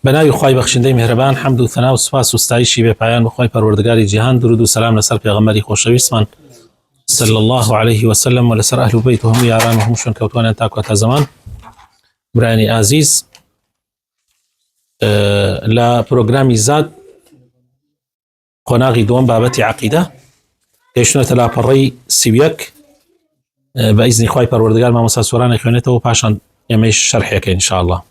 بناوی خوای بخشندەی مهرەبان حەمد و ثنا و سوپاس و ستایشی بێ پایان بخوای پەروەردگاری جیهان، درود و سلام لەسەر پێغەمبەری خۆشەویستمان صلی الله عليه وسلم و لەسەر ئەهل و بەیت و هەموو یاران و هەموو شوێن کەوتوانیان تا کۆتا زەمان. برایانی ئازیز، لە پرۆگرامی زاد قۆناغی دووەم بابەتی عەقیدە گەیشتونەتە لاپەڕەی سیویەک بە ئیزنی خوای پەروەردگار مامۆستا سۆران خوێنێتەوە و پاشان ئێمەش شەرحێکە ئینشاءالله.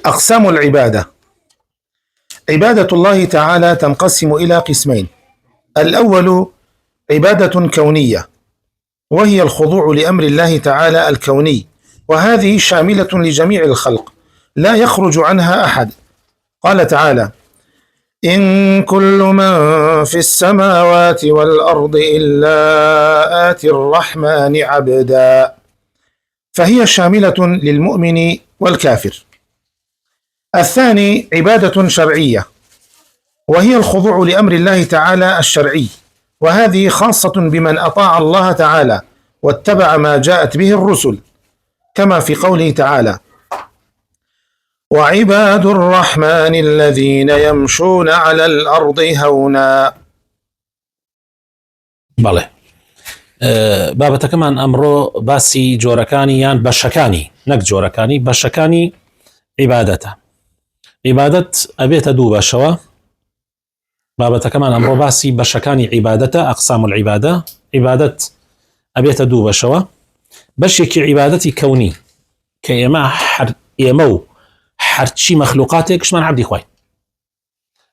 أقسام العبادة. عبادة الله تعالى تنقسم إلى قسمين: الأول عبادة كونية، وهي الخضوع لأمر الله تعالى الكوني، وهذه شاملة لجميع الخلق لا يخرج عنها أحد. قال تعالى: إن كل من في السماوات والأرض إلا آتي الرحمن عبدا، فهي شاملة للمؤمن والكافر. الثاني عبادة شرعية، وهي الخضوع لأمر الله تعالى الشرعي، وهذه خاصة بمن أطاع الله تعالى واتبع ما جاءت به الرسل، كما في قوله تعالى: وعباد الرحمن الذين يمشون على الأرض هونا. بەڵێ بابەتەکەمان ئەمڕۆ باسی جۆرەکانی یان بەشەکانی، نەک جۆرەکانی، بەشەکانی عیبادەتە. عیبادەت ئەبێتە دوو بەشەوە. بابەتەکەمان ئەمڕۆ باسی بەشەکانی عیبادەتە، ئەقسام العیبادە. عیبادەت ئەبێتە دوو بەشەوە. بەشێکی عیبادەتی کەونی کە ئێمە و هەرچی مەخلوقاتێکشمان عەبدی خوای،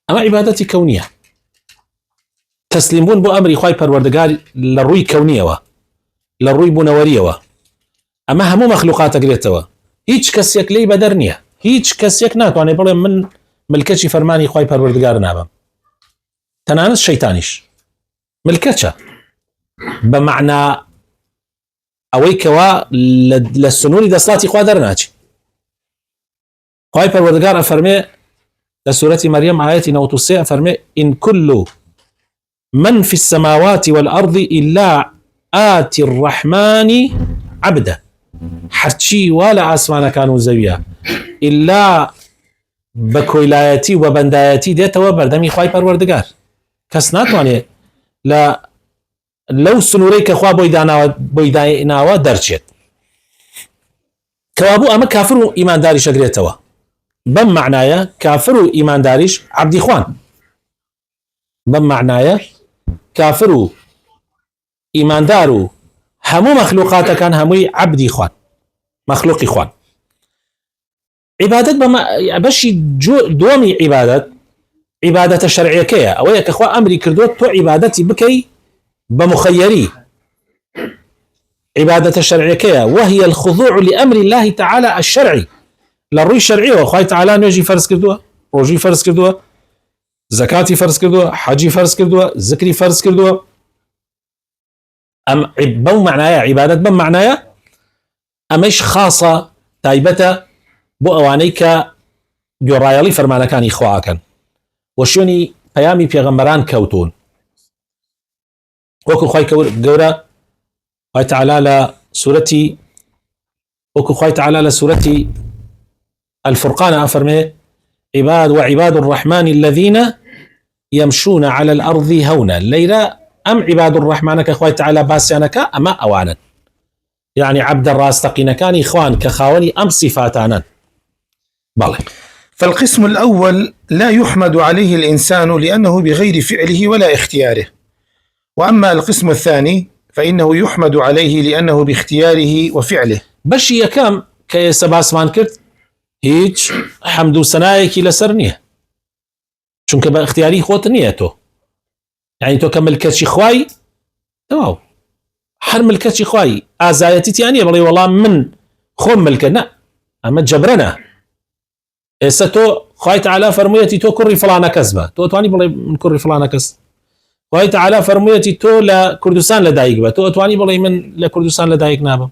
ئەمە عیبادەتی کەونیە، تەسلیم بوون بۆ ئەمری خوای پەروەردگار لە ڕووی کەونیەوە، لە ڕووی بوونەوەریەوە. ئەمە هەموو مەخلوقاتەگرێتەوە، هیچ کەسێک لێی بەدەر نییە، هیچ کەسێک ناتوانێت بڵێ من ملکەچی فەرمانی خوای پەروەردگار نابم. تەنانەت شەیتانیش ملکەچە بە مەعنا ئەوەی کەوا لە سنووری دەسڵاتی خوا دەرناچی. خوای پەروەردگار ئەفەرمێ لە سوورەتی مەریەم ئاەتی 93 ئەفەرمێ: إن كل من في السماوات والأرض إلا آتي الرحمن عبدا. هەرچی وا لە ئاسمانەکان و زەویە ئللا بە کۆیلایەتی و بەندایەتی دێتەوە بەردەمی خوای پەروەردگار. کەس ناتوانێت لەو سنوورەی کە خوا بۆی دایناوە دەرچێت. کەوابوو ئەمە کافر و ئیمانداریش ئەگرێتەوە. بەم معنایە کافر و ئیمانداریش عەبدی خوان. بەم معنایە کافر و ئیماندار و هەموو مەخلوقاتەکان هەمووی عەبدی خوان، مەخلوقی خوان. عیبادەت بەشی دووەمی عیبادەت عیبادەتە شەرعیەکەیە، ئەوەیە کە خوا ئەمری کردووە تۆ عیبادەتی بکەی بە مخەیەری. عیبادەتە شەرعیەکەیە، وهي الخضوع لأمر الله تعالى الشرعي. لە ڕووی شەرعیەوە خوای تەعالا نوێژی فەرز کردووە، ڕۆژی فەرز کردووە، زەکاتی فەرز کردووە، حەجی فەرز کردووە، زکری فەرز کردووە. ئەم بەو معنایە عیبادەت بەم معنایە ئەمەش خاصە، تایبەتە بۆ ئەوانەی کە گۆڕایەڵی فەرمانەکانی خواکەن و شوێنی پەیامی پێغەمبەران کەوتون. وەکو خوای گەورە خوای تەعالا لە سوورەتی الفرقان أفرمي: وعباد الرحمن الذين يمشون على الأرض هونا. ليلة أم عباد الرحمن كخوي تعالى باسيانك أما أوانا، يعني عبد الراستقين كان إخوان كخاوني أم صفاتانا. بالله. فالقسم الأول لا يحمد عليه الإنسان لأنه بغير فعله ولا اختياره، وأما القسم الثاني فإنه يحمد عليه لأنه باختياره وفعله. بشي يكام كي سباسمان كرت هیچ حەمد و سەنایەکی لەسەر نییە، چونکە بە اختیاری خۆت نییە تۆ. یعنی تۆ کە ملکەچی خوای تەواو، هەر ملکەچی خوای ئازایەتیتیان نییە بڵێ وەڵام من خۆم ملکە. نە، ئەمە جەبرەنە. ئێستا تۆ خوای تەعالا فەرموویەتی تۆ کوڕی فڵانە کەس بە، تۆ ئەتوانی بڵێ من کوڕی فڵانە کەس. خوای تەعالا فەرموویەتی تۆ لە کوردستان لەدایک بە، تۆ ئەتوانی بڵێ من لە کوردستان لەدایک نابم.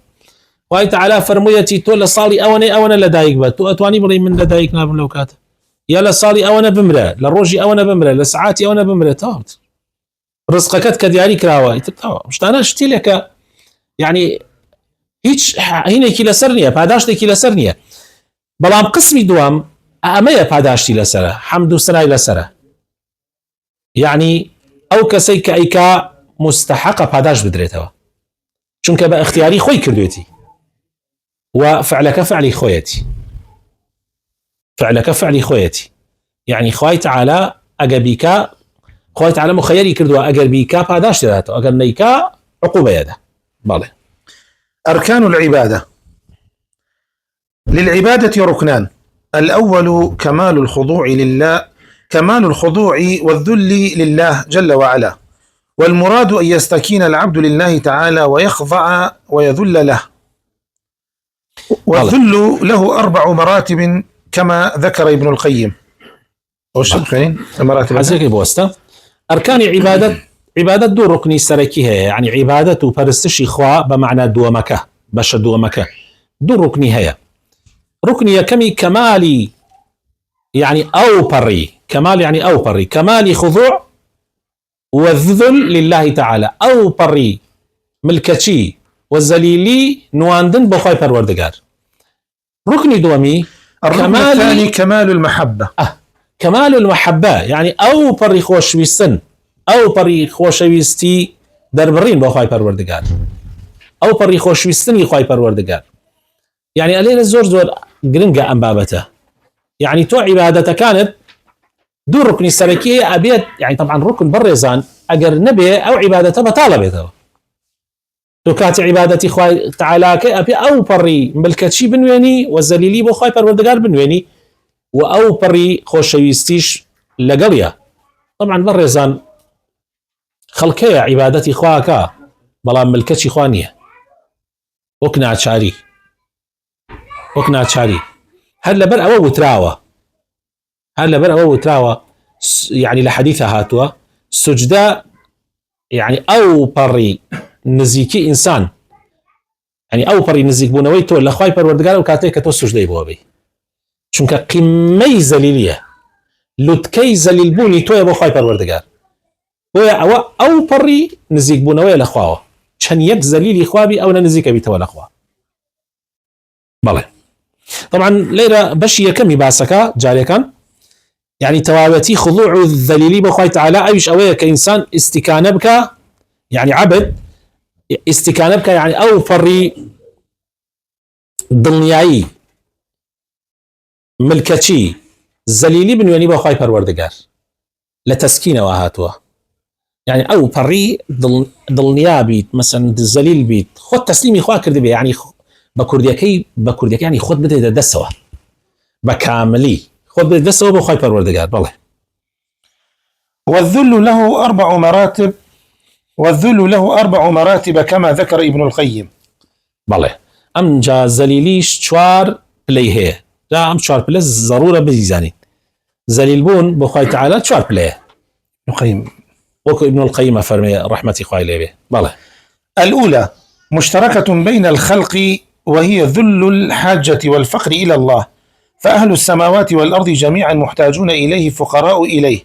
خوای تەعالا فەرموویەتی تۆ لە ساڵی ئەوەنە لەدایک بە، تۆ ئەتوانی بڵێ من لەدایک نابم لەو کاتە، یا لە ساڵی ئەوەنە بمرە، لە ڕۆژی ئەوەنە بمرە، لە سعاتی ئەوەنە بمرە. تاوت ڕزقەکەت کە دیاری کراوە ئیتر تاوە. شتانە شتێکە یعنی هیچ هینێکی لەسەر نییە، پاداشتێکی لەسەر نییە. بەڵام قسمی دوام ئەمەیە پاداشتی لەسرە حەمد و سنای لەسرە یعنی ئەو کەسەی کە ئەیکا مستحقە پاداش بدرێتەوە چونکە بە اختیاری خۆی کردوێتی و فعلەکە فعلی خۆیەتی فعلەکە فعلی خۆیەتی یعنی خوای تعالی ئەگە بیکا خوای تعالی مخەیەری کردووە ئەگەر بیکا پاداش دێتەوە ئەگەر نەیکا عقوبەیەدا. بەڵێ أركان العبادة. للعبادة ركنان: الأول كمال الخضوع لله، كمال الخضوع والذل لله جل وعلا، والمراد أن يستكين العبد لله تعالى ويخضع ويذل له. والذل له 4 مراتب كما ذكر ابن القيم. مراتب حزيك بوستا أركان عبادة دو ركني سركيها يعني عبادة وبرستشي خوا بمعنى دومكة باش دومكة دو ركني هي ركني كمي كمالي يعني أو بري كمال يعني أو بري كمالي خضوع والذل لله تعالى أو بري ملكتي والزليلي نواندن بخواي پروردگار. ركني دومي الركن الثاني كمال المحبة. كمال المحبة يعني أو بري خوشويستن أو بري خوشويستي دربرين بخواي پروردگار أو بري خوشويستني خواي پروردگار يعني ألينا زور قرنقة أم بابته يعني تو عبادة كانت دو ركن السلكية أبيت يعني طبعا ركن برزان أجر نبي أو عبادته بطالبته تو كانت عبادتي خواي تعالى أبي أو بري ملكتشي بنويني والزليلي بو خواي پروردگار بنويني وأو بري خوشويستيش لقليا طبعا برزان خلقية عبادتي خواكا بلا ملكتشي خوانية وكنا شاري هل بر أو وتراوة يعني لحديثها هاتوا سجدة يعني أو بري نزيكي إنسان يعني أو بري نزيك بونوي تو لخواي پروردگار وكاتي كتو سجدة يبوابي چونك قمي زليلية لتكي زليل بوني تو يبو خواي پروردگار أو بري نزيك بونوي لخواوه چن يك زليلي خوابي أو نزيك بيتو لخوا. بله طبعا ليرة بشي كمي باسكا جاري كان يعني توابتي خضوع الذليلي بخواي تعالى أيش أوية كإنسان استكانة بك يعني عبد استكانة بك يعني أو فري ضمنياي ملكتي زليلي بنواني بخواي پروردگار لتسكينة وهاتوا يعني أو فري ضلنيا بيت مثلا الزليل بيت خد تسليمي خوا كردي يعني بكرديكي يعني خد بده دسوا بكاملي خد بده دسوا بخواي پروردگار. بالله والذل له 4 مراتب كما ذكر ابن القيم. بالله ام جا زليليش 4 بليه لا ام 4 بليه ضروره بزيزانين زليل بون بخواي تعالى 4 بليه ابن القيم فرمي رحمتي خواي ليه. بالله الأولى مشتركة بين الخلق وهي ذل الحاجة والفقر إلى الله، فأهل السماوات والأرض جميعا محتاجون إليه فقراء إليه،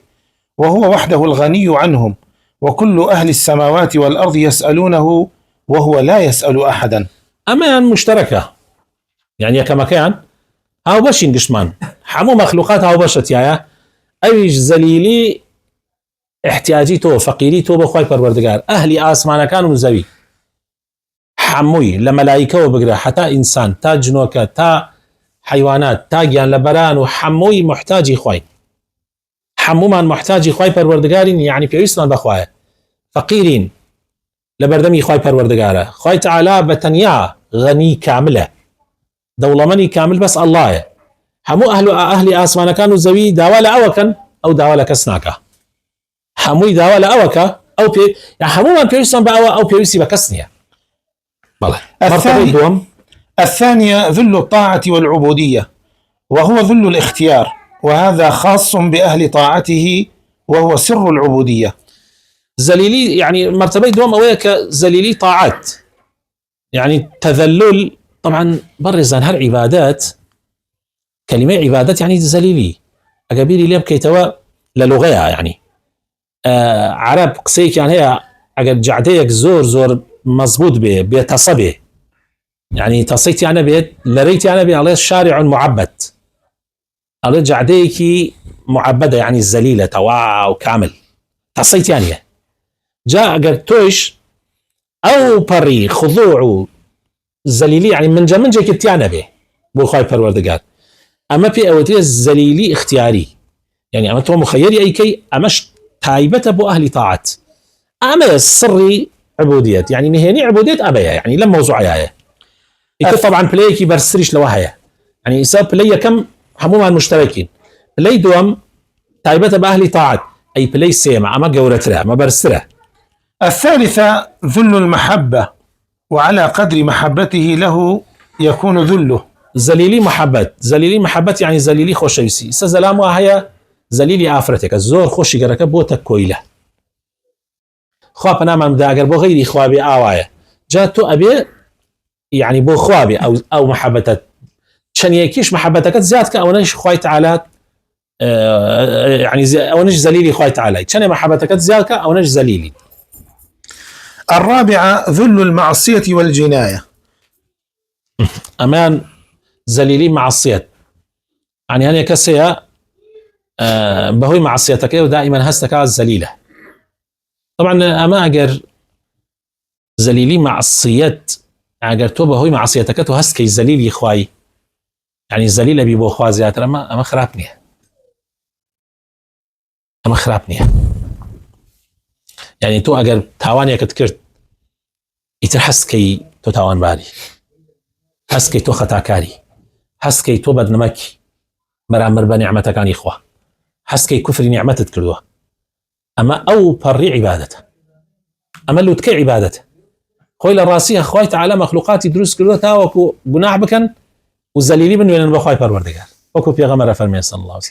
وهو وحده الغني عنهم، وكل أهل السماوات والأرض يسألونه وهو لا يسأل أحدا. أما مشتركة يعني كما كان هاو بشين قشمان حمو مخلوقات هاو بشت يايا أيش زليلي احتياجي تو فقيري تو بخواي پروردگار أهلي آسمان كانوا زوي حموي لملائكة وبقرا حتى إنسان تا جنوكة تا حيوانات تا جيان لبران وحموي محتاجي خواي حمومان محتاجي خواي پروردگارين يعني بيويسمان بخواي فقيرين لبردمي خواي پروردگاره خواي تعالى بتنيا غني كاملة دولمني كامل بس الله حمو أهل آسمان كانوا زوي داوال أوكا أو داوال كسناكا حموي داوال أوكا أو بي يعني حمومان بيويسمان بأوا أو بيويسي بكسنيا. الثانية ذل الطاعة والعبودية، وهو ذل الاختيار، وهذا خاص بأهل طاعته وهو سر العبودية. زليلي يعني مرتبة دوم أويك زليلي طاعات يعني تذلل طبعا برزان هالعبادات كلمة عبادات يعني زليلي أقابيلي ليه بكيتوا للغيها يعني عرب قسيك يعني هي أقل جعديك زور مضبوط به بيتصبه يعني تصيت يعني بيت لريت يعني بي عليه شارع معبد ئەڵێ جعدەیەکی معبدە یعنی زەلیلە تەواو کامل تەسەیتیانە جا ئەگەر تۆش ئەو پەڕی خضوع و زەلیلی یعنی منجێکی تیانە بێ بۆ خوای پەروەردگار ئەمە پێ ئەوەترێ زەلیلی اختیاری یعنی ئەمە تۆ مخەیەری ئەیکەی ئەمەش تایبەتە بۆ ئەهلی تاعەت ئەمە سڕی عبودیەت یعنی نهێنی عبودیەت ئەبەیە یعنی لەم مەوزوعایە ئیتر طبعا پلەیەکی بەرسریش لەوە هەیە يعني إسا بلاي كم هموما مشتركين بلاي دوم تايبة بأهل طاعت أي بلاي سيما أما قورترها ما برسرها. الثالثة ذل المحبة وعلى قدر محبته له يكون ذله. زليلي محبت يعني زليلي خوشويسي سزلامها هي زليلي آفرتك الزور خوشي قرك بوتك كويلة خواب نام داقر بو غيري خوابي آوايا جاتو أبي يعني بو خوابي أو محبتك شنيكيش محبتك زيادك أو نش خوي تعالى يعني أو نش زليلي خوي تعالى شني محبتك زيادك أو نش زليلي. الرابعة ذل المعصية والجناية. أمان زليلي معصية يعني هني كسيا بهوي معصيتك ودائما هستك الزليلة طبعا أما أجر زليلي معصية أجر تو بهوي معصيتك وهستك زليلي خوي يعني زليلة بيبو خوازيات أما خرابني يعني تو أجر تاوانيك تكرت يترحسكي تو تاوان بالي حسكي تو خطاكاري حسكي تو بدنمكي مرامر بنعمتك عن إخوة حسكي كفر نعمتك كلها أما أو بري عبادته أما لو تكي عبادته خويل الراسية خوي تعالى مخلوقات دروس كلها تاوكو بناع بكن وزليلي من وين بخواي پروردگار وكو پیغمبر فرمي صلى الله عليه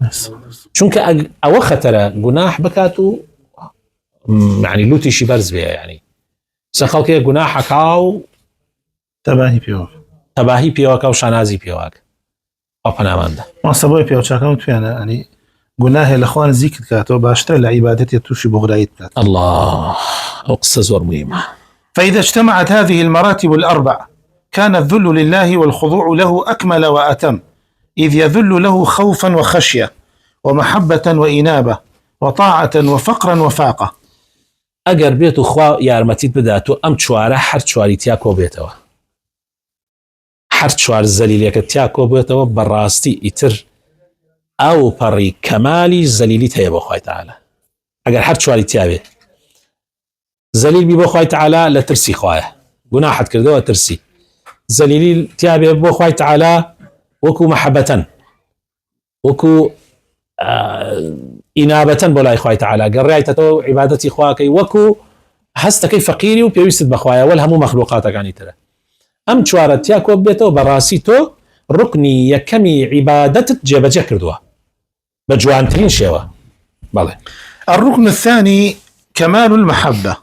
وسلم چونك او خطر گناح بكاتو يعني لوتي شي برز بها يعني سخاوك گناح كاو تباهي بيوك او شانازي بيوك اپنا مانده ما سبب بيو چاكم توانه يعني گناه الاخوان ذكر كاتو باشتر لعبادتي توشي بغرايت كات الله اقصى زور مهمه. فإذا اجتمعت هذه المراتب الأربع كان الذل لله والخضوع له أكمل وأتم إذ يذل له خوفا وخشية ومحبة وإنابة وطاعة وفقرا وفاقة. أجر بيتو خوا يارمتيت بداتو أم تشواره حر تشواري تياكو بيتوا حر تشوار الزليلية كتياكو بيتوا براستي إتر أو بري كمالي زليلي تيبو خواي تعالى أجر حر تشواري تيابي زليل بيبو خواي تعالى لترسي خوايا قناحت كردوا ترسي زليلي تيابي بو خواي تعالى وكو محبة وكو إنابة بولاي خواي تعالى قرأت تو عبادتي خواكي وكو هستكي فقيري وبيويست بخوايا والهمو مخلوقاتك يعني ترى أم تشوارت ياكو بيتو براسيتو ركني يكمي عبادتك جيبجا كردوا بجوان ترين شيوا بالله. الركن الثاني كمال المحبة.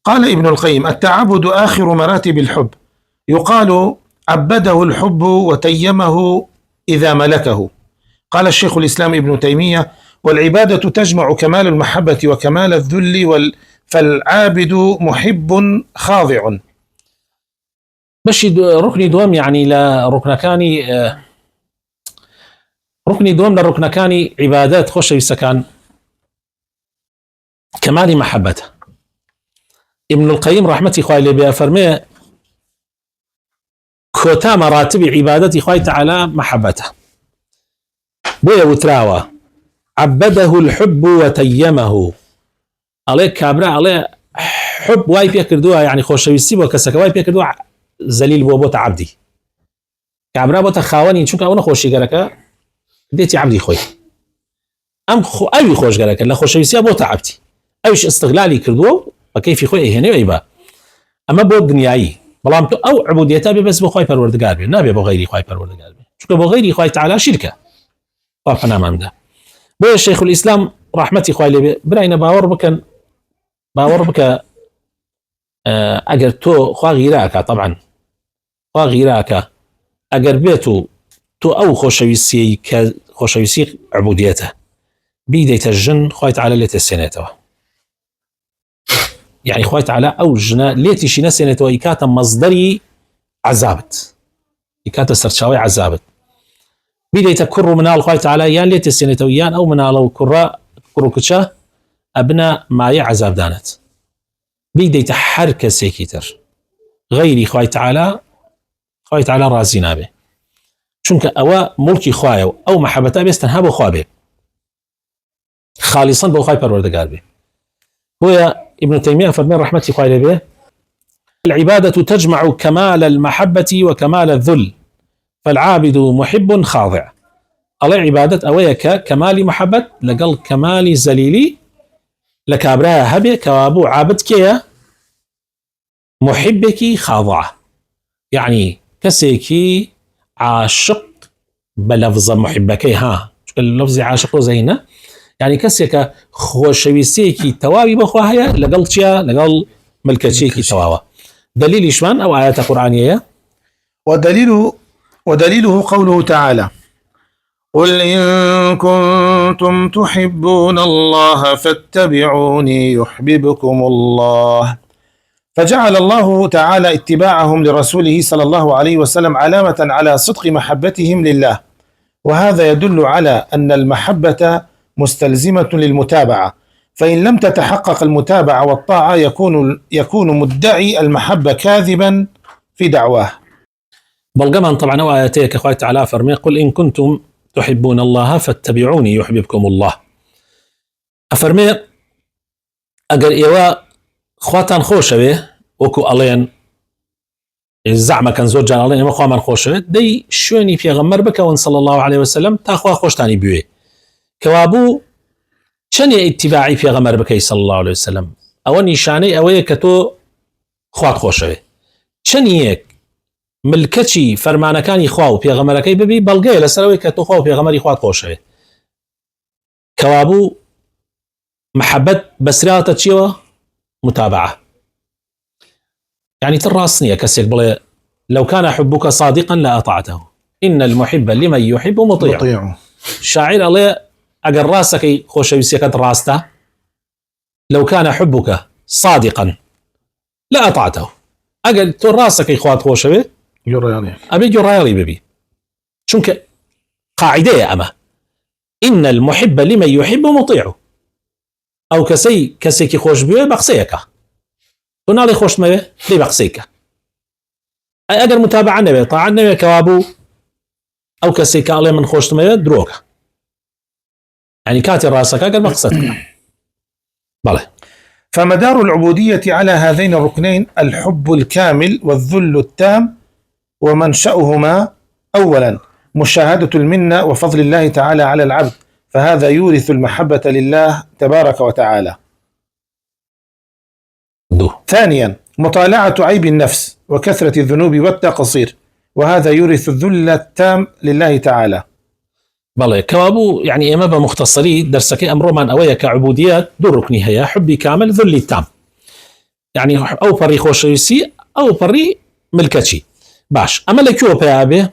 قال ابن القيم التعبد آخر مراتب الحب يقال عبده الحب وتيمه إذا ملكه. قال الشيخ الإسلام ابن تيمية والعبادة تجمع كمال المحبة وكمال الذل فالعابد محب خاضع. باش ركني دوم يعني لا ركنكاني ركني دوم للركنكاني عبادات خوش يسكن كمال محبته. ابن القيم رحمتي خوالي بها فرمي كوتا مراتب عبادتي خوي تعالى محبته بويا وتراوى عبده الحب وتيمه عليك كابرا عليه حب واي بيكردوها يعني خوشويسي وكسك واي بيكردوها زليل بوتا عبدي كابرا بوتا خاوني شو كاونا خوشي قركا ديتي عبدي خوي ام اي خوش قركا لا خوشويسي بوتا عبدي ايش استغلالي كردوه فكيف خوي هنا ويبا اما بو دنياي بلام تو او عبوديتها بس بو خوي پروردگار بي نابي بو غيري خوي پروردگار بي شو بو غيري خوي تعالى شركه طبعا ما ده بو الشيخ الاسلام رحمتي خوي لي براينا باور بك اجر تو خو غيراك طبعا خو غيراك اجر بيتو تو او خوشويسي عبوديته بيديت الجن خوي تعالى لتسنته يعني خوي تعالى او جنا ليتي شي نسنته ايكاتا مصدري عذابت ايكاتا سرچاوي عذابت بديت كر من الله تعالى يان ليت السنتويان أو من الله كرة أبناء ما يعذاب دانت بديت حركة سيكيتر غيري خوي تعالى رازينا به چونك أوا ملكي خوايا أو محبته بيستنها بو خوابه خالصا بو خواي پروردگار به ويا ابن تيمية فرمي رحمتي خوي به العبادة تجمع كمال المحبة وكمال الذل فالعابد محب خاضع الله عبادة أويك كمال محبة لقل كمال زليلي لكابراها هبه كوابو عابد كيا محبك خاضعة يعني كسيكي عاشق بلفظ محبك ها اللفظ عاشق زينا يعني كسيك خوشويسيكي توابي بخواهيا لقل تشيا لقل ملكتشيكي تواوا دليل إشمان أو آيات قرآنية ودليله قوله تعالى قل إن كنتم تحبون الله فاتبعوني يحببكم الله فجعل الله تعالى اتباعهم لرسوله صلى الله عليه وسلم علامة على صدق محبتهم لله وهذا يدل على أن المحبة مستلزمة للمتابعة فإن لم تتحقق المتابعة والطاعة يكون مدعي المحبة كاذبا في دعواه. بلغمان طبعا وآياتيك أخوة تعالى فرمي قل إن كنتم تحبون الله فاتبعوني يحببكم الله أفرمي أقر إيوا خواتان خوشة به وكو ألين الزعمة كان زور جان ألين إما خوامان خوشة دي شويني في غمر بكون صلى الله عليه وسلم تاخوا خوشتاني بيوي كوابو چني اتباعي في غمر بكي صلى الله عليه وسلم أو نشاني أوي كتو خوات خوشة به چنيك ملکەچی فەرمانەکانی خوا و پێغەمبەرەکەی ببی بەڵگەیە لەسەرەوەی کە تۆ خوا و پێغەمبەری خوات خۆشەوێ کەوابوو محەبەت بەسراوەتە چیەوە متابعة يعني تڕاست نییە کەسێک بڵێ لو كان حبك صادقا لأطعته إن المحب لمن يحب مطيع شاعر ئەڵێ ئەگەر ڕاستەکەی خۆشەویستیەکەت ڕاستە لو كان حبك صادقا لأطعته ئەگەر تۆ ڕاستەکەی خوات خۆشەوێ أبي جرالي ببي شنك قاعدة أما إن المحب لمن يحب مطيع أو كسي خوش بيه بقسيك تنالي خوش ما لي بقسيك أقدر متابعة نبي طاعة نبي كوابو أو كسي كالي من خوش ما دروك يعني كاتي راسك أقدر مقصدك بله فمدار العبودية على هذين الركنين الحب الكامل والذل التام ومنشأهما أولا مشاهدة المنة وفضل الله تعالى على العبد فهذا يورث المحبة لله تبارك وتعالى. ثانيا مطالعة عيب النفس وكثرة الذنوب والتقصير وهذا يورث الذل التام لله تعالى. بله كوابو يعني إما بمختصري درسك أمر من أويا كعبوديات دو ركني هي حبي كامل ذل التام يعني أو بري خوشيسي أو بري ملكتشي باش أما لكيو بيابي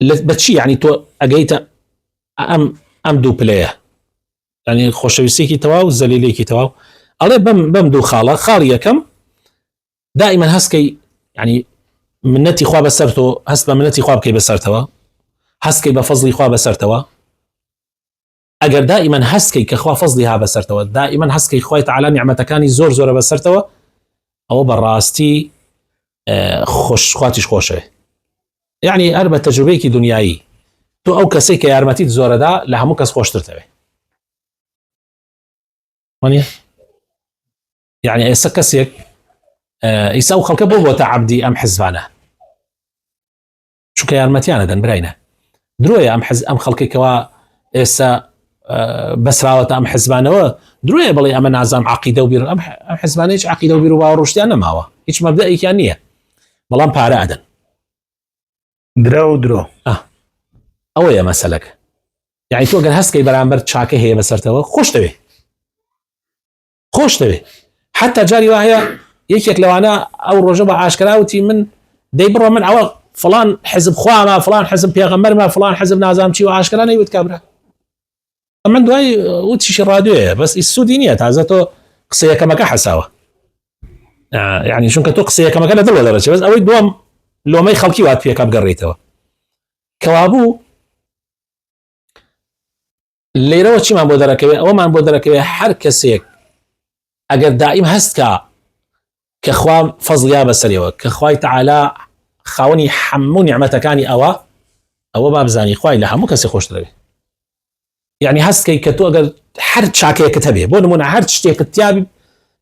بتشي يعني تو أجيت أم دو بلايه يعني خوشيسيكي تواو زليليكي تواو ألا بم دو خالية كم دائما هسكي يعني منتي خواب بسرتو هسبا منتي خواب كي بسرتوا هسكي بفضلي خواب بسرتوا أجر دائما هسكي كخوا فضلي ها بسرتوا دائما هسكي خوي تعالى نعمتكاني زور زور بسرتوا أو براستي خوش خواتيش خوشه يعني أربع تجربيكي دنياي تو أو كسيك يا أرمتيت زور دا لها مكس خوش ترتوي مانيا يعني يسكسيك يساو خلق بوبوتا عبدي أم حزبانه شو كي أرمتيانا دن برينا درويا أم خلقي كوا إسا بسراوة أم حزبانه درويا بلي أم نازم عقيدة وبير أم حزبانه إيش عقيدة وبير وروشتي أنا ماوا إيش مبدأي كانية بلان بارا أدن درو أويا مسألك يعني تو أجر هسكي برامبر تشاكي هي بسرتوا خوش تبي حتى جاري وهي يكيك لو أنا أو رجبة عاشكراوتي من ديبرو من عوض فلان حزب خوامة فلان حزب بيغمر ما فلان حزب نازم شي وعاشكراني يتكبره طبعا دواي وتشي راديو بس السودينية تعزتو قصية كما كحساوة يعني شنك تو قصية كما كان دلو درجة بس أوي دوام لو ما يخلقي وقت فيها كاب قريتوا كوابو ليرو چی من بۆ دەرەکەوێ ئەوەمان بۆ دەرەکەوێ هەر کەسێک ئەگەر دائیم هەستکە کە خوا فەزڵیا بەسەرەوە کە خوای تەعالا خاوەنی هەموو نیعمەتەکانی ئەوە با بزانی خوای لە هەموو کەسێک خۆش دەوێت. یعنی هەستکەی کە تۆ ئەگەر هەر چاکەیەکت هەبێ بۆ نمونە هەر شتێکت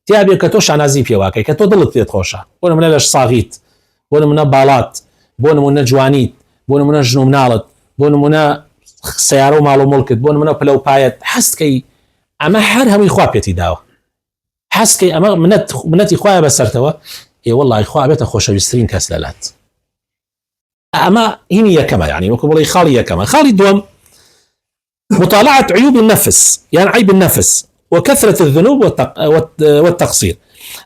تیابێ کە تۆ شانازی پێواکەی کە تۆ دڵت پێت خۆشە بۆ نمونە لەش ساغیت بۆ نمونە باڵات بۆ نمونە جوانیت بۆ نمونە ژن و مناڵت بۆ نمونە سیارە و ماڵ و مڵکت بۆ نمونە پلە و پایەت هەستکەی ئەمە هەر هەمووی خوا پێتی داوە هەستکەی ئەمە منەتی خوایە بەسەرتەوە وەڵڵی خوا بێتە خۆشەویستترین کەس لەلات. ئەمە هینی یەکەمە یعنی وەکو بڵی خاڵی یەکەمە. خاڵی دووەم مطالعة عيوب النفس يعني عيب النفس وكثرة الذنوب والتقصير.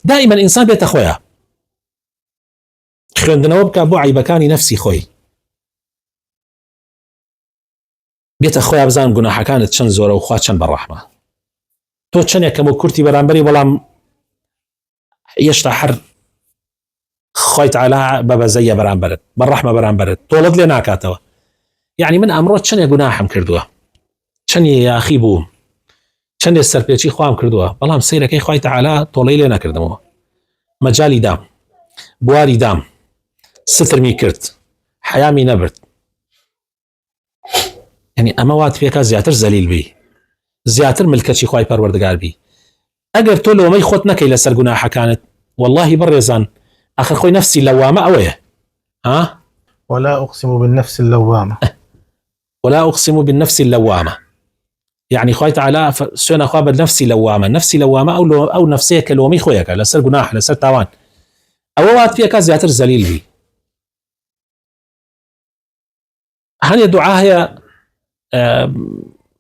دائما إنسان بيت أخويا خوێندنەوە بکە بۆ عیبەکانی نفسی خۆی بێتە خۆیان بزان گوناحەکانت چەند زۆرە و خوا چەند بەڕەحمە تۆ چەندێکەم و کورتی بەرامبەری بەڵام هێشتا هەر خوای تەعالا بەبەزەیە بەرامبەرت بەڕەحمە بەرامبەرت تۆڵت لێ ناکاتەوە. یعنی من ئەمڕۆ چەندێک گوناحم کردووە چەندێ یاخی بووم چەندێ سەرپێچی خوام کردووە بەڵام سەیرەکەی خوای تەعالا تۆڵەی لێ نەکردمەوە مەجالی دام بواری دام سترمی کرد حیامی نەبرد. یعنی ئەمە وات پێکە زیاتر زەلیل بی زیاتر ملکەتی خوای پەروەردگار بی. ئەگەر تۆ لۆمەی خۆت نەکەی لەسەر گوناحەکانت واللهی بەڕێزان ئەخر خۆی نفسی لەوامە ئەوەیە ولا أقسم بالنفس اللوامة ولا أقسم بالنفس اللوامة يعني خوای تەعالا سوێنە خوا بە نفسی لەوامە نفسی لەوامە ئەو نفسەیە کە لۆمەی خۆیەکە لەسەر گوناح لەسەر تاوان ئەوە وات پێکە زیاتر زەلیل بی. هەنێ دوعا هەیە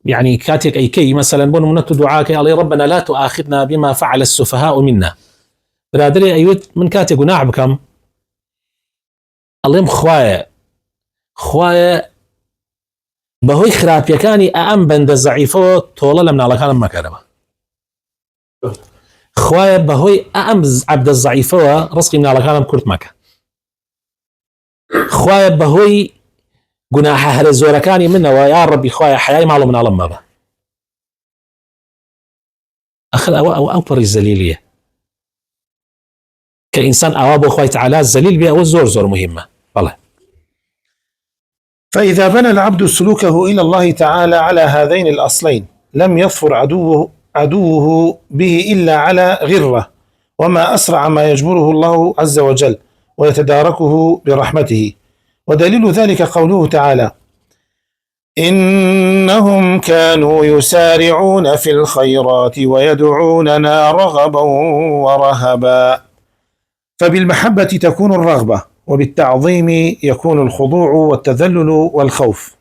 يعني كاتك أي كي مثلا بون منتو دعاك الله ربنا لا تؤاخذنا بما فعل السفهاء منا برادري أيوت من كاتك قناع بكم الله خوايا بهوي خراب يكاني أأم بند الزعيفة طولة لمن الله كان مكرمة خوايا بهوي أأم عبد الزعيفة رزقي من الله كان كرت مكة خوايا بهوي قناح هل الزوركاني منه ويا ربي خوايا حياي معلوم من الله مابا أخذ أو بري الزليلية كإنسان أوابه خواي تعالى الزليل بها والزور زور مهمة والله. فإذا بنى العبد سلوكه إلى الله تعالى على هذين الأصلين لم يظفر عدوه به إلا على غرة وما أسرع ما يجبره الله عز وجل ويتداركه برحمته. ودليل ذلك قوله تعالى إنهم كانوا يسارعون في الخيرات ويدعوننا رغبا ورهبا. فبالمحبة تكون الرغبة وبالتعظيم يكون الخضوع والتذلل والخوف.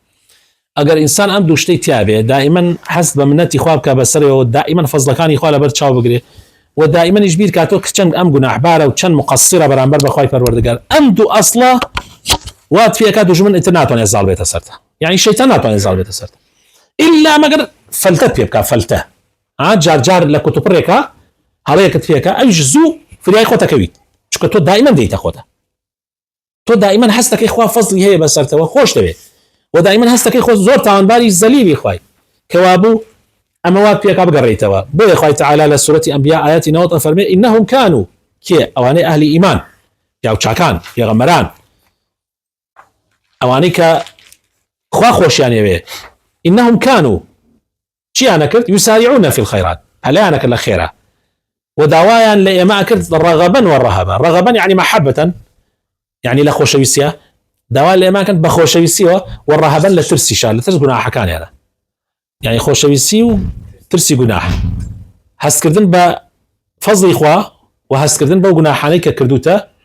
أجر إنسان أم دوشتي تيابه دائما حسب منتي خوابك بسره ودائما فضلكاني خواه لبرد شاو بقري ودائما يجبير كاتوك چند أم قناح باره وچند مقصرة برانبر بخواي پروردگار أم دو أصلا وات فيها كادو جمن انت ناتواني الزال بيت سرته يعني الشيطان ناتواني الزال بيت سرته إلا ما قدر فلتت بيبكا فلته جار لكتب الريكا هريكت فيها أجزو في رأي خوتا كويت شكو تو دائما ديتا خوتا تو دائما حستك إخوة فضلي هي بسرته وخوش تبي ودائما حستك إخوة زور تاون باري الزليل إخوة كوابو أموات فيها بقريتوا بو إخوة تعالى لسورة أنبياء آيات نوط فرمي إنهم كانوا كي أواني أهل إيمان يا وشاكان يا غمران أوانيك خوا خوش يعني به إنهم كانوا شي أنا كرت يسارعون في الخيرات هلا أنا كلا خيرة ودوايا لما كرت رغبا والرهبا رغبا يعني محبة يعني لا خوش ويسيا دوايا لما كنت بخوش ويسيا والرهبا لترسي شال لترس جناح حكاني هذا يعني خوش ويسيو ترسي جناح هسكردن بفضل إخوة وهسكردن بجناحاني كردوته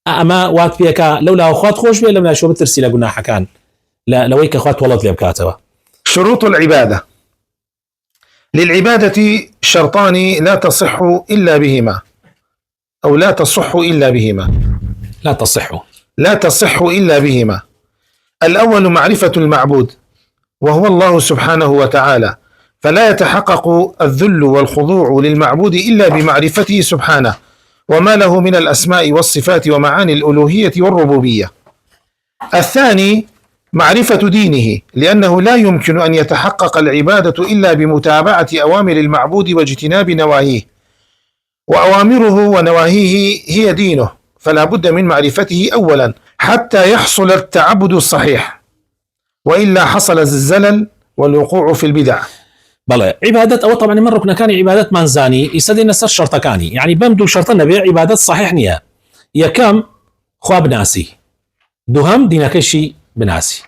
أما وات بيكا لولا أخوات خوش بيه لما شو بترسي لجناح كان لا لويك أخوات ولد لبكاتوا. شروط العبادة. للعبادة شرطان لا تصح إلا بهما أو لا تصح إلا بهما لا تصح إلا بهما. الأول معرفة المعبود وهو الله سبحانه وتعالى فلا يتحقق الذل والخضوع للمعبود إلا بمعرفته سبحانه وما له من الأسماء والصفات ومعاني الألوهية والربوبية. الثاني معرفة دينه، لأنه لا يمكن أن يتحقق العبادة إلا بمتابعة أوامر المعبود واجتناب نواهيه، وأوامره ونواهيه هي دينه، فلا بد من معرفته أولا حتى يحصل التعبد الصحيح، وإلا حصل الزلل والوقوع في البدع. بلى عبادة أو طبعا من ركن كان عبادة منزاني يسدي نسر شرط كاني يعني بمدو شرط النبي عبادة صحيح نية يكم خواب ناسي دوهم دينكشي بناسي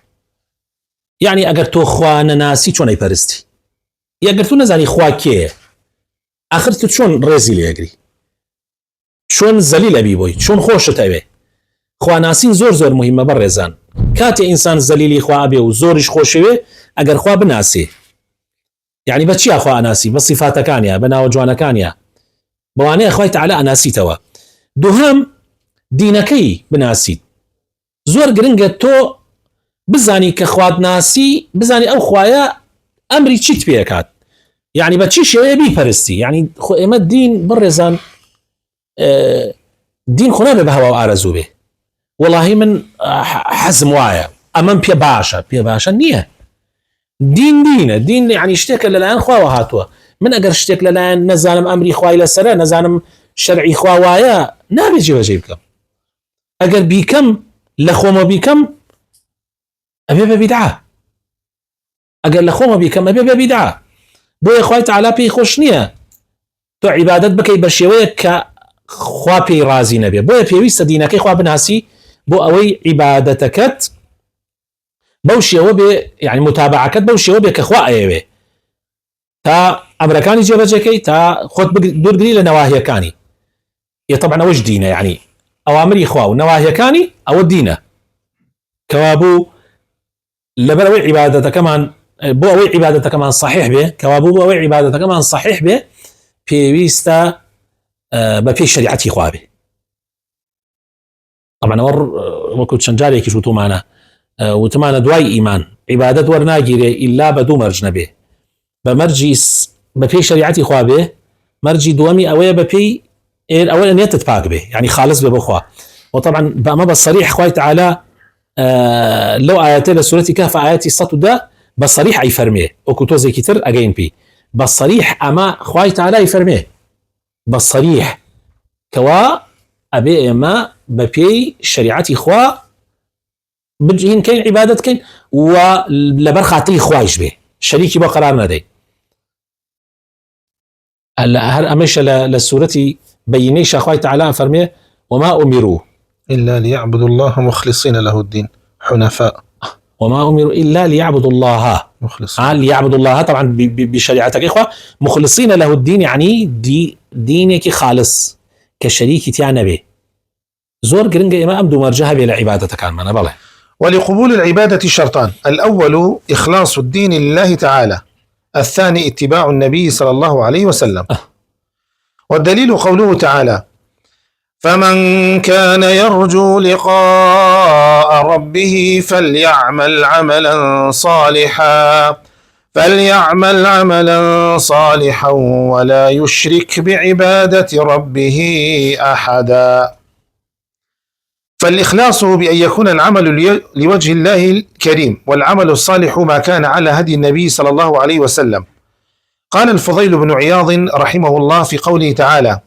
يعني اگر تو خوانا ناسي چون اي پرستی یا اگر تو نزانی خوا کیه آخر تو چون رزیل یگری چون زلیل ابی بوی چون خوشت ابی خوا ناسین زور مهمه بر رزان کات انسان زلیلی خوا ابی و زورش خوشوي اگر خوا بناسي يعني بچي اخوا اناسي بصفات كانيا بنا وجوانا كانيا بواني اخوي تعالى اناسي توا دوهم دينكي بناسي زور گرنگه تو بزانی که خواد ناسی بزانی او خوایا امری چیت پیکات يعني بچی شوی بی پرستی يعني خو اما دین برزان دین خو نبه بهوا و آرزو به والله من حزم وایا امام پی باشا نیه دين يعني اشتك للان خوا وهاتوا من اگر اشتك للان نزانم امري خواي لسره نزانم شرعي خوا وايا نابي جيبكم اگر بيكم لخوما بيكم ابي بدعه اگر لخوما بيكم ابي بدعه بو اخوي تعالى بي خوشنيه تو عبادت بكي بشويه ك خوا بي رازي نبي بو بيويست دينك خوا بناسي بو اوي عبادتك بوشي هو بي يعني متابعة بوشي هو بي كخواء ايوه تا امريكاني جيبا جيكي تا خود دور قليل نواهي كاني يا طبعا اوش دينه يعني اوامر اخواه ونواهي كاني او الدينه كوابو لبروي عبادته كمان بو اوي عبادته كمان صحيح به كوابو بو اوي عبادته كمان صحيح به بيويستا بفي شريعتي اخواه به طبعا وكنت شنجاري كي شوتو معنا وتمانا دواي إيمان عبادت ورناجيري إلا بدو مرج نبي بمرجي بفي شريعتي خوا به مرجي دوامي أوي بفي أولا أن يتتباق به يعني خالص ببخوا وطبعا بما بالصريح خواي تعالى لو آياتي لسورة كهف آياتي السطو ده بالصريح أي فرميه وكتو زي كتر أجين بي بالصريح أما خواي تعالى يفرميه بالصريح كوا أبي إما بفي شريعتي خوا بجين كين عبادة كين ولبرخاتي خوايش به شريكي بقرار ندي هل أمش للسورة بينيش أخوي تعالى فرميه وما أمروا إلا ليعبدوا الله مخلصين له الدين حنفاء وما أمروا إلا ليعبدوا الله مخلصين ليعبدوا الله طبعا بشريعتك إخوة مخلصين له الدين يعني دينك خالص كشريكي تيانا به زور قرنجة إما أمدو مرجها بلا عبادتك عن منا بله ولقبول العبادة شرطان: الأول إخلاص الدين لله تعالى، الثاني اتباع النبي صلى الله عليه وسلم. والدليل قوله تعالى: فمن كان يرجو لقاء ربه فليعمل عملا صالحا ولا يشرك بعبادة ربه أحدا. فالإخلاص بأن يكون العمل لوجه الله الكريم، والعمل الصالح ما كان على هدي النبي صلى الله عليه وسلم. قال الفضيل بن عياض رحمه الله في قوله تعالى: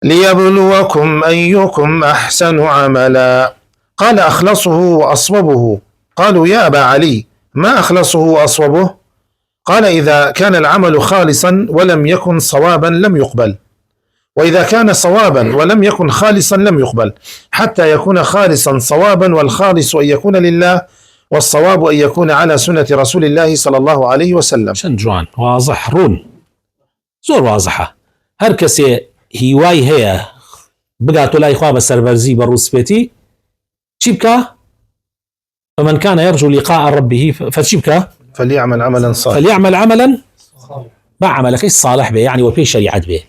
ليبلوكم أيكم أحسن عملا. قال: أخلصه وأصوبه. قالوا: يا أبا علي، ما أخلصه وأصوبه؟ قال: إذا كان العمل خالصا ولم يكن صوابا لم يقبل، وإذا كان صوابا ولم يكن خالصا لم يقبل، حتى يكون خالصا صوابا، والخالص أن يكون لله، والصواب أن يكون على سنة رسول الله صلى الله عليه وسلم. شن جوان واضح رون زور واضحة هركسي هواي هي بقاتو لا إخوة بسربرزي بروسبيتي شبكة فمن كان يرجو لقاء ربه فشبكة فليعمل عملا صالحا مع عملك الصالح به يعني وفي شريعة به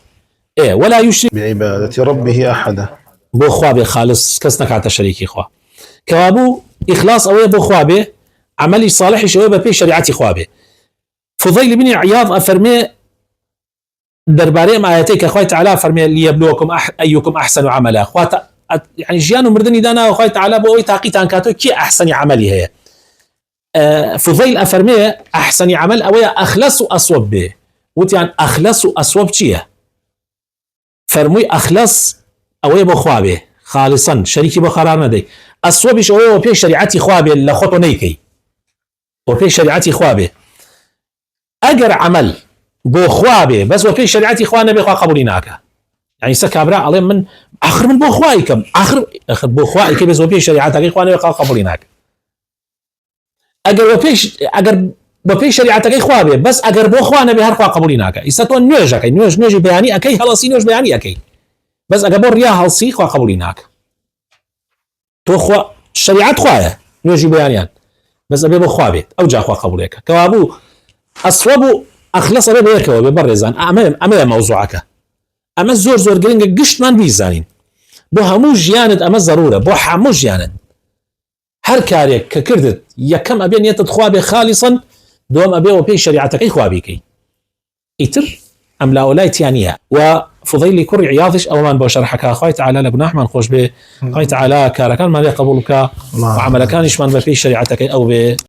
إيه ولا يشرك بعبادة ربه أحدا. بو خوابه خالص كسنك على شريكي خوا كوابو إخلاص أوي بو خوابه عملي صالح شوي بفي شريعة خوابه. فضيل بن عياض أفرمي درباري ما آياتيك أخوات تعالى فرمي ليبلوكم أيكم أحسن عملا. أخوات يعني ژیان و مردنی دانا وخوای تعالی بۆ ئەوەی تاقیتان کاتۆ کێ ئەحسەنی عملی هەیە. فضیل ئەفەرمێ ئەحسەنی عمل ئەوەیە ئەخلەس و ئەسوەب بێ. وتیان ئەخلەس و ئەسوەب چییە؟ فەرمووی ئەخلەس ئەوەیە بۆ خوا بێ خالصەن شەریکی بۆ قەرار نەدەی. ئەسوەبیش ئەوەیە بۆ پێی شەریعەتی خوا بێ لە خۆتۆ نەیکەی بۆ پێی شەریعەتی خوا بێ. ئەگەر عمل بۆ خوا بێ بەس بۆ پێی شەریعەتی خوا نەبێ خوا قبولی ناکە. يعني سە کابرا ئەڵێ من آخر من بۆ خوای کەم آخر بۆ خوای کە بێ بۆ پێی شەریعەتەکەی خوا نەبێ خوا قبولی ناکە. ئەگەر بۆ پێی شەریعەتەکەی خوا بێ بەس ئەگەر بۆ خوا نەبێ هەر خوا قبولی ناکە. ئیستا تۆ نوێژەکەی نوێژی بەیانی ئەەکەی هەڵەسی نوێژ بەیانی ئەەکەی بەس ئەگەر بۆ ڕیا هەڵسی خوا قبولی ناکە. تۆ خوا شەریعەت خوایە نوێژی بەیانیان بەس ئەبێ بۆ خوا بێت ئەو جا خوا قبولێکە. کەوا بوو ئەسوەب و ئەخلەس ئەبێ بە یەکەوە بێ بەڕێزان. ئەمەیە مەوزوعەکە. ئەمە زۆر گرنگە گشتمان بیزانین بۆ هەموو ژیانت ئەمە ضرورە بۆ هەموو ژیانت. هەر کارێک کە کردت یەکەم ئەبێ نیەتت خوا بێ خالیسەن دووەم ئەبێ بۆ پێی شەریعەتەکەی خوا بیکەی. ئیتر ئەم لاولایتیان نییە. و فضیلی کوڕی عیاضش ئەومان بۆ شەرحەکە خوای تعالی لە گوناحمان خۆش بێ خوای تعالی کارەکانمان لێ قبوڵ بکە و عەمەلەکانیشمان بە پێی شەریعەتەکەی ئەو بێ.